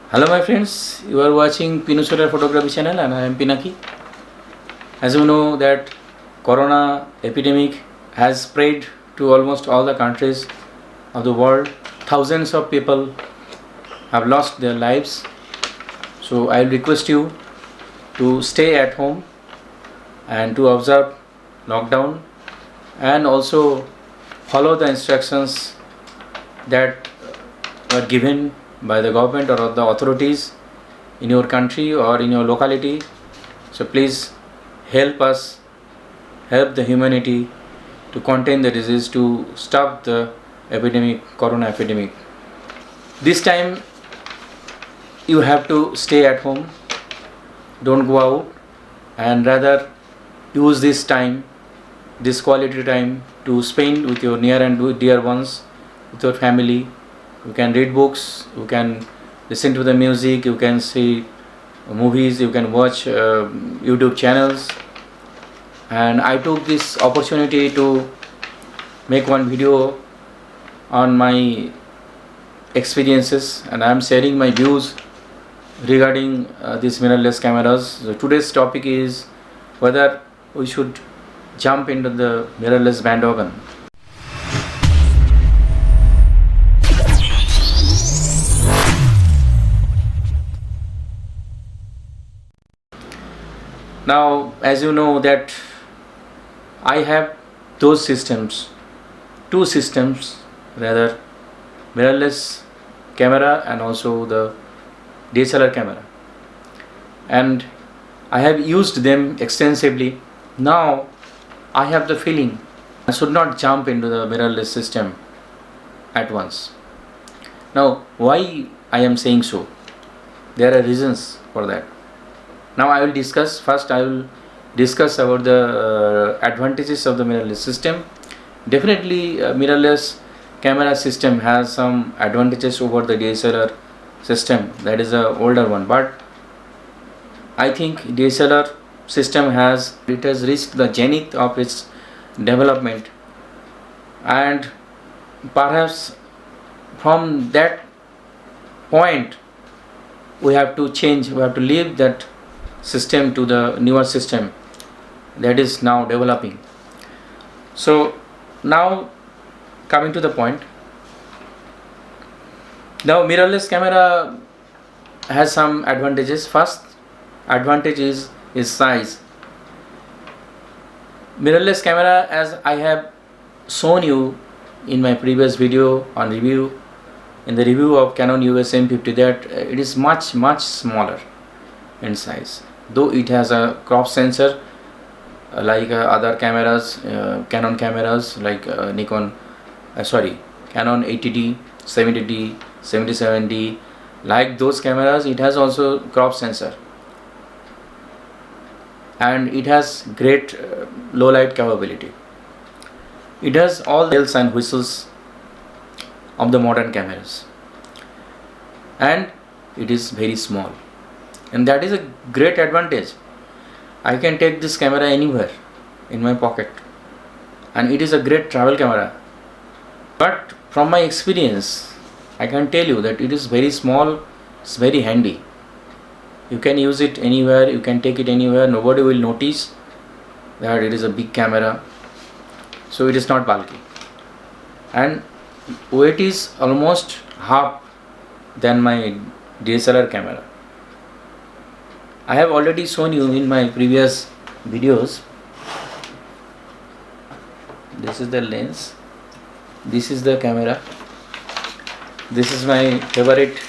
Hello my friends, you are watching Pinusura Photography channel and I am Pinaki. As you know that Corona epidemic has spread to almost all the countries of the world. Thousands of people have lost their lives. So I request you to stay at home and to observe lockdown and also follow the instructions that are given by the government or the authorities in your country or in your locality. So please help us, help the humanity to contain the disease, to stop the epidemic, corona epidemic. This time you have to stay at home, don't go out, and rather use this time, this quality time, to spend with your near and dear ones, with your family. You can read books, you can listen to the music, you can see movies, you can watch YouTube channels. And I took this opportunity to make one video on my experiences, and I am sharing my views regarding these mirrorless cameras. So today's topic is whether we should jump into the mirrorless bandwagon. Now, as you know that I have those systems, two systems rather, mirrorless camera and also the DSLR camera, and I have used them extensively. Now I have the feeling I should not jump into the mirrorless system at once. Now why I am saying so? There are reasons for that. Now I will discuss, first I will discuss about the advantages of the mirrorless system. Definitely mirrorless camera system has some advantages over the DSLR system, that is a older one, but I think DSLR system has reached the zenith of its development, and perhaps from that point we have to change, we have to leave that system to the newer system that is now developing. So now coming to the point, now mirrorless camera has some advantages. First advantage is size. Mirrorless camera, as I have shown you in my previous video on review, in the review of Canon EOS M50, that it is much smaller in size, though it has a crop sensor like other cameras, Canon cameras like Canon 80D, 70D, 77D, like those cameras, it has also crop sensor, and it has great low light capability. It has all the bells and whistles of the modern cameras, and it is very small, and that is a great advantage. I can take this camera anywhere in my pocket, and it is a great travel camera. But from my experience I can tell you that it is very small, it's very handy. You can use it anywhere, you can take it anywhere, nobody will notice that it is a big camera. So it is not bulky, and weight is almost half than my DSLR camera. I have already shown you in my previous videos. This is the lens, this is the camera, this is my favorite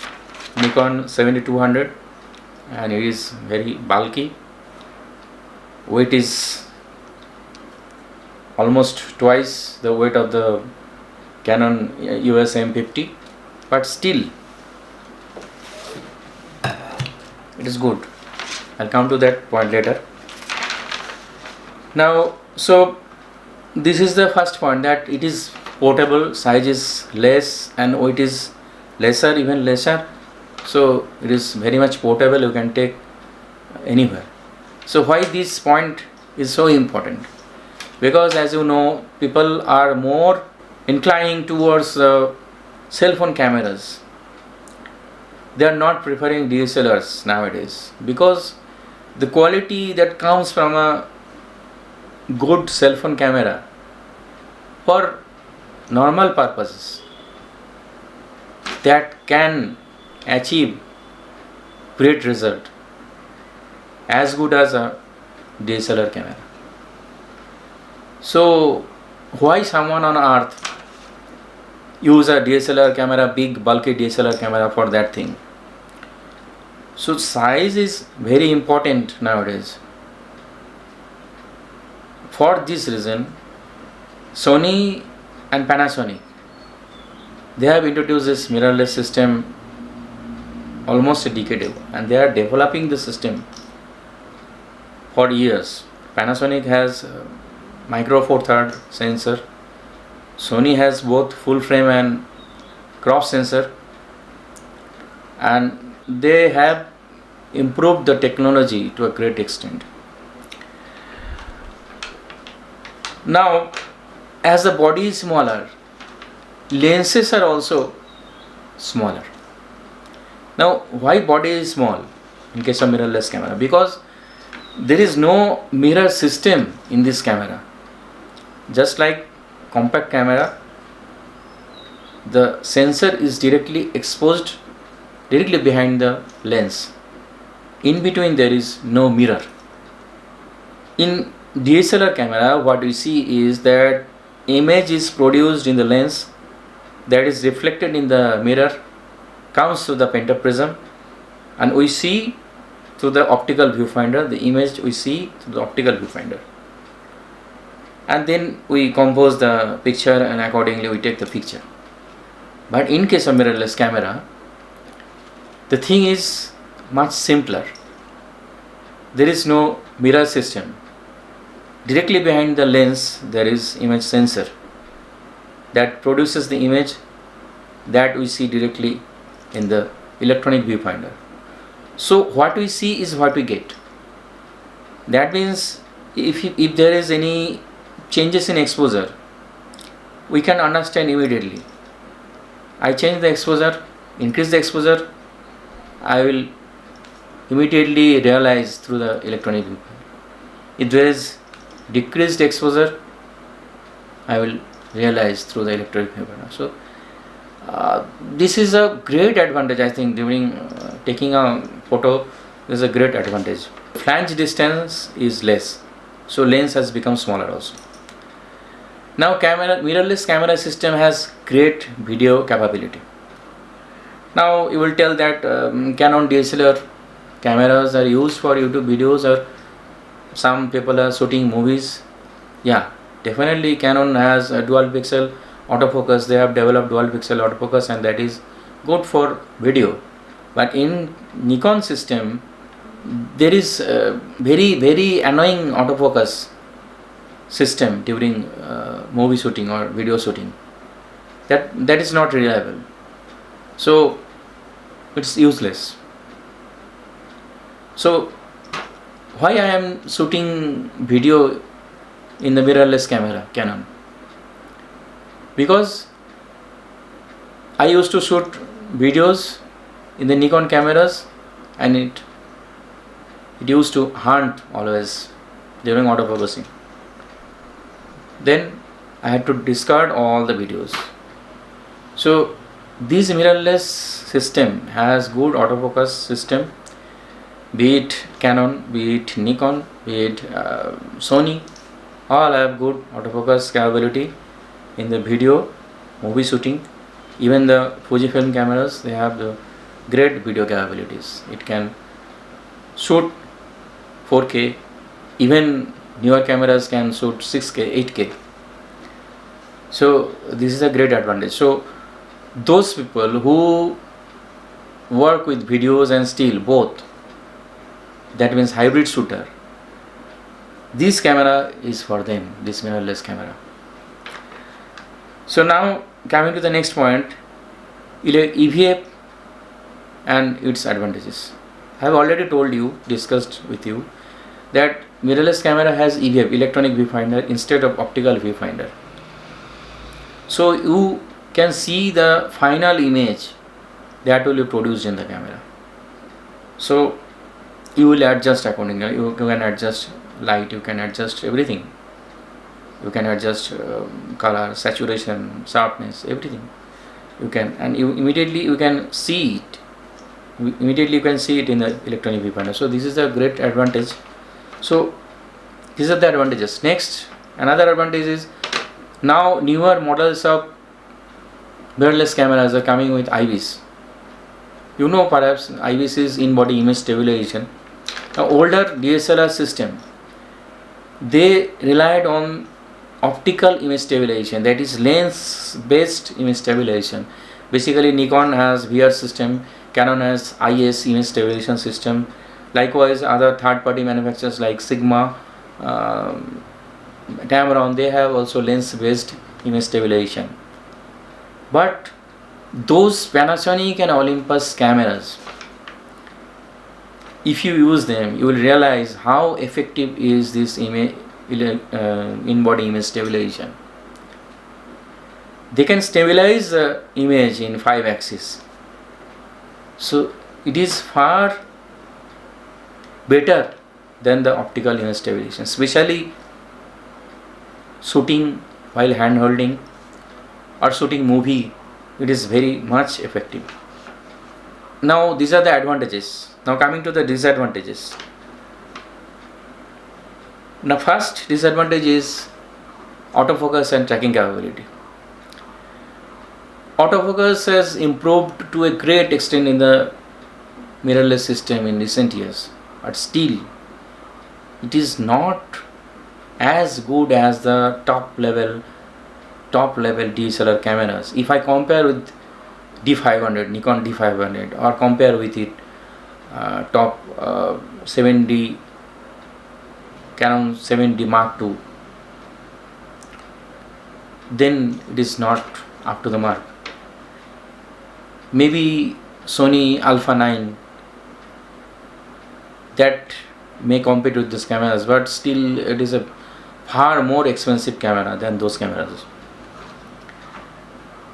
Nikon 7200, and it is very bulky. Weight is almost twice the weight of the Canon EOS M50, but still it is good. I'll come to that point later. Now, so this is the first point, that it is portable, size is less and weight is lesser, even lesser. So it is very much portable, you can take anywhere. So why this point is so important? Because as you know, people are more inclining towards cell phone cameras. they are not preferring DSLRs nowadays, because the quality that comes from a good cell phone camera for normal purposes, that can achieve great result as good as a DSLR camera. So why someone on earth use a DSLR camera, big bulky DSLR camera for that thing? So size is very important nowadays. For this reason, Sony and Panasonic, they have introduced this mirrorless system almost a decade ago, and they are developing the system for years. Panasonic has micro four third sensor. Sony has both full frame and crop sensor, and they have improved the technology to a great extent. Now, as the body is smaller, lenses are also smaller. Now, why body is small in case of mirrorless camera? Because there is no mirror system in this camera. Just like compact camera, the sensor is directly exposed directly behind the lens. In between there is no mirror. In DSLR camera, what we see is that image is produced in the lens, that is reflected in the mirror, comes through the pentaprism, and we see through the optical viewfinder, the image we see through the optical viewfinder, and then we compose the picture and accordingly we take the picture. But in case of mirrorless camera, the thing is much simpler. There is no mirror system. Directly behind the lens there is image sensor that produces the image that we see directly in the electronic viewfinder. So what we see is what we get. That means if there is any changes in exposure, we can understand immediately. I change the exposure, increase the exposure, I will immediately realize through the electronic viewfinder. If there is decreased exposure, I will realize through the electronic viewfinder. So this is a great advantage, I think. During taking a photo, this is a great advantage. Flange distance is less, so lens has become smaller also. Now mirrorless camera system has great video capability. Now you will tell that Canon DSLR cameras are used for YouTube videos, or some people are shooting movies. Yeah, definitely Canon has a dual pixel autofocus. They have developed dual pixel autofocus, and that is good for video. But in Nikon system, there is very annoying autofocus system during movie shooting or video shooting. That is not reliable. So it's useless. So why I am shooting video in the mirrorless camera Canon? Because I used to shoot videos in the Nikon cameras, and it used to hunt always during autofocusing. Then I had to discard all the videos. So this mirrorless system has good autofocus system, be it Canon, be it Nikon, be it Sony, all have good autofocus capability in the video, movie shooting. Even the Fujifilm cameras, they have the great video capabilities. It can shoot 4K, even newer cameras can shoot 6K, 8K. So this is a great advantage. So those people who work with videos and still both, that means hybrid shooter, this camera is for them, this mirrorless camera. So now coming to the next point, EVF and its advantages. I have already told you, discussed with you, that mirrorless camera has EVF, electronic viewfinder, instead of optical viewfinder. So you can see the final image that will be produced in the camera. So you will adjust accordingly. You can adjust light, you can adjust everything. You can adjust color, saturation, sharpness, everything. You can, and you immediately you can see it. Immediately you can see it in the electronic viewfinder. So this is a great advantage. So these are the advantages. Next, another advantage is now newer models of mirrorless cameras are coming with IVs. You know, perhaps IVs is in-body image stabilization. Now older DSLR system, they relied on optical image stabilization, that is lens based image stabilization. Basically Nikon has VR system, Canon has IS image stabilization system. Likewise other third party manufacturers like Sigma, Tamron, they have also lens based image stabilization. But those Panasonic and Olympus cameras, if you use them, you will realize how effective is this image in-body image stabilization. They can stabilize the image in 5 axes. So it is far better than the optical image stabilization, especially shooting while hand holding or shooting movie. It is very much effective. Now these are the advantages. Now coming to the disadvantages. Now first disadvantage is autofocus and tracking capability. Autofocus has improved to a great extent in the mirrorless system in recent years, but still it is not as good as the top level DSLR cameras. If I compare with D500, Nikon D500, or compare with it top 7D, Canon 7D Mark II, then it is not up to the mark. Maybe Sony Alpha 9, that may compete with these cameras, but still it is a far more expensive camera than those cameras.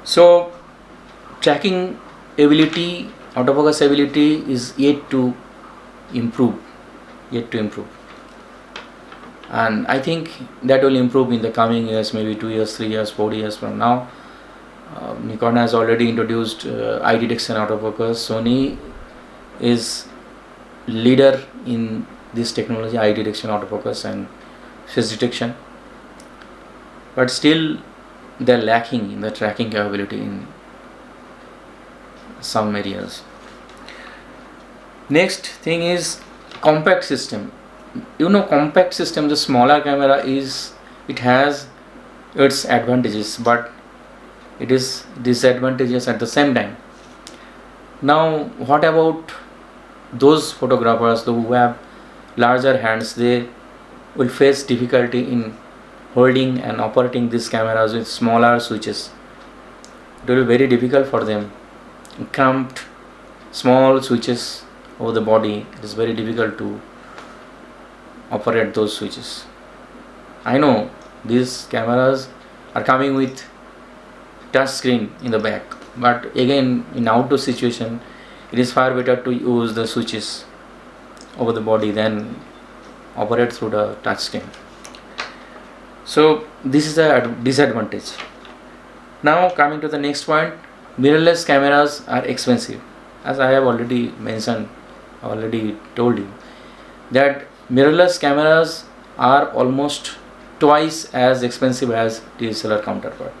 So tracking ability, autofocus ability is yet to improve. And I think that will improve in the coming years, maybe 2 years, 3 years, 4 years from now. Nikon has already introduced eye detection autofocus. Sony is leader in this technology, eye detection autofocus and face detection, but still they are lacking in the tracking capability in some areas. Next thing is compact system. You know, compact system, the smaller camera it has its advantages, but it is disadvantages at the same time. Now what about those photographers who have larger hands? They will face difficulty in holding and operating these cameras with smaller switches. It will be very difficult for them. Cramped small switches over the body, it is very difficult to operate those switches. I know these cameras are coming with touch screen in the back, but again in outdoor situation it is far better to use the switches over the body than operate through the touch screen. So this is a disadvantage. Now coming to the next point, mirrorless cameras are expensive. As I have already mentioned, already told you that mirrorless cameras are almost twice as expensive as DSLR counterpart.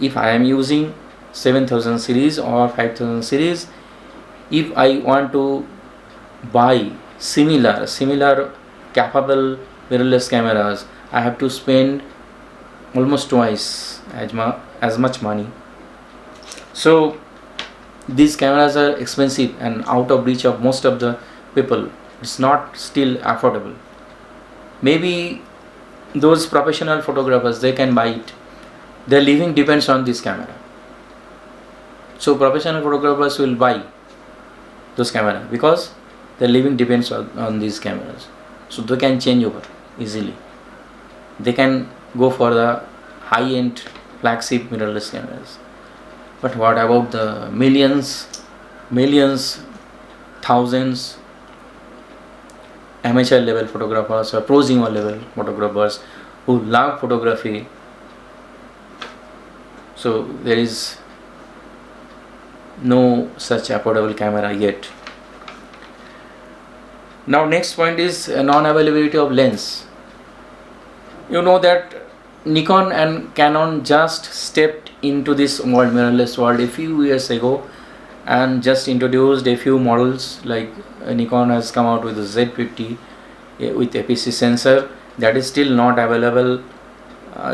If I am using 7000 series or 5000 series, if I want to buy similar capable mirrorless cameras, I have to spend almost twice as much money. So these cameras are expensive and out of reach of most of the people. It's not still affordable. Maybe those professional photographers, they can buy it. Their living depends on this camera. So professional photographers will buy those cameras because their living depends on these cameras. So they can change over easily. They can go for the high-end flagship mirrorless cameras. But what about the millions millions, thousands amateur level photographers or prosumer level photographers who love photography. So there is no such affordable camera yet. Now next point is non-availability of lens. You know that Nikon and Canon just stepped into this world, mirrorless world, a few years ago, and just introduced a few models. Like Nikon has come out with the Z50 with APC sensor that is still not available.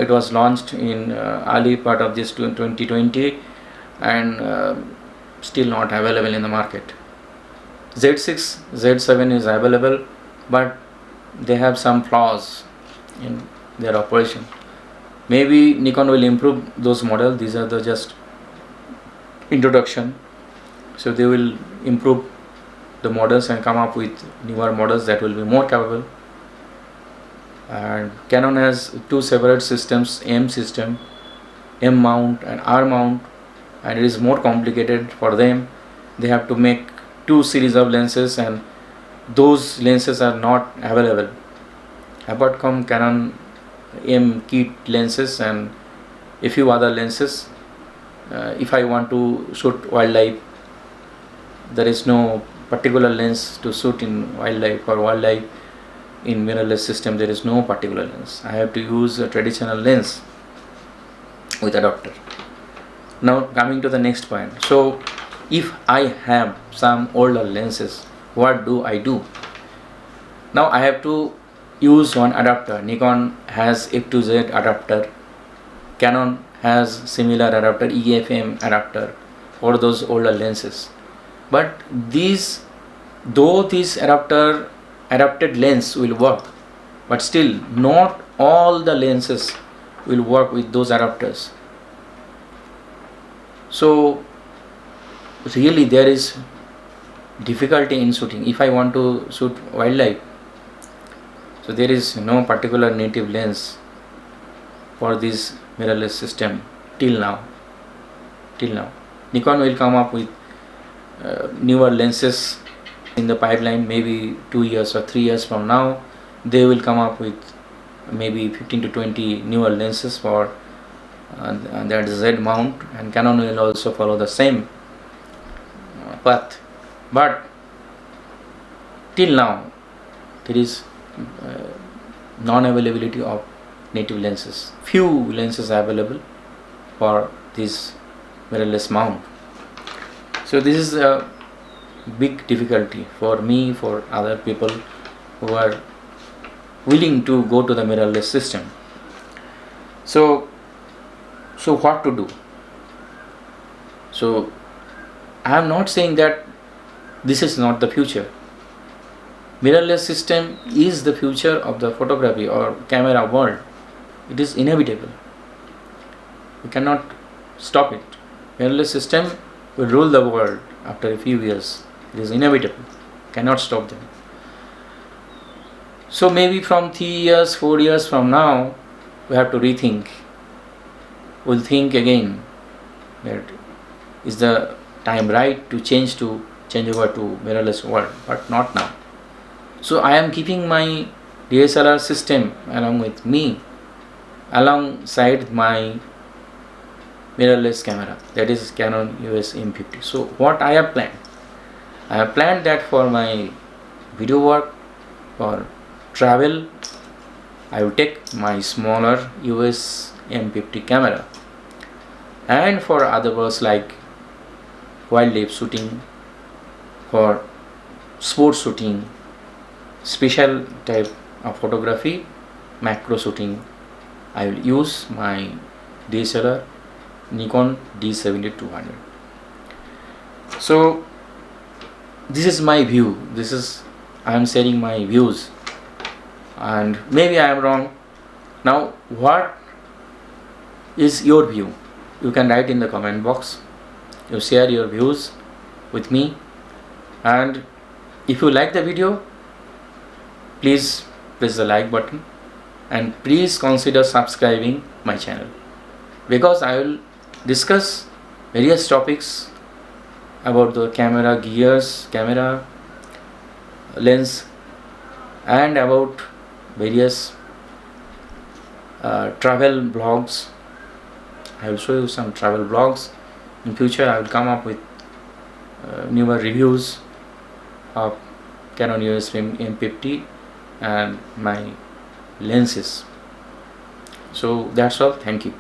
It was launched in early part of this 2020 and still not available in the market. Z6, Z7 is available, but they have some flaws in their operation. Maybe Nikon will improve those models. These are the just introduction. So they will improve the models and come up with newer models that will be more capable. And Canon has two separate systems, M system, M mount and R mount, and it is more complicated for them. They have to make two series of lenses, and those lenses are not available apart from Canon M kit lenses and a few other lenses. If I want to shoot wildlife, there is no particular lens to shoot in wildlife. For wildlife in mirrorless system there is no particular lens. I have to use a traditional lens with adapter. Now coming to the next point. So if I have some older lenses, what do I do? Now I have to use one adapter. Nikon has F2Z adapter, Canon has similar adapter, EFM adapter for those older lenses. But though these adapted lens will work, but still not all the lenses will work with those adapters. So really there is difficulty in shooting. If I want to shoot wildlife, so there is no particular native lens for this mirrorless system till now. Nikon will come up with newer lenses in the pipeline. Maybe 2 years or 3 years from now they will come up with maybe 15 to 20 newer lenses for that Z mount, and Canon will also follow the same path. But till now there is non-availability of native lenses. Few lenses are available for this mirrorless mount. So this is a big difficulty for me, for other people who are willing to go to the mirrorless system. So what to do? So I am not saying that this is not the future. Mirrorless system is the future of the photography or camera world. It is inevitable. We cannot stop it. Mirrorless system will rule the world after a few years. It is inevitable. Cannot stop them. So maybe from 3 years, 4 years from now, we have to rethink. We'll think again that is the time right to change over to mirrorless world, but not now. So I am keeping my DSLR system along with me, alongside my mirrorless camera, that is Canon EOS M50. So what I have planned? I have planned that for my video work, for travel, I will take my smaller EOS M50 camera, and for other works like wildlife shooting, for sports shooting, special type of photography, macro shooting, I will use my DSLR Nikon D70-200. So this is my view. I am sharing my views, and maybe I am wrong. Now what is your view? You can write in the comment box. You share your views with me, and if you like the video, please press the like button, and please consider subscribing my channel, because I will discuss various topics about the camera gears, camera lens, and about various travel blogs. I will show you some travel blogs. In future I will come up with newer reviews of Canon EOS M50 and my lenses. So that's all. Thank you.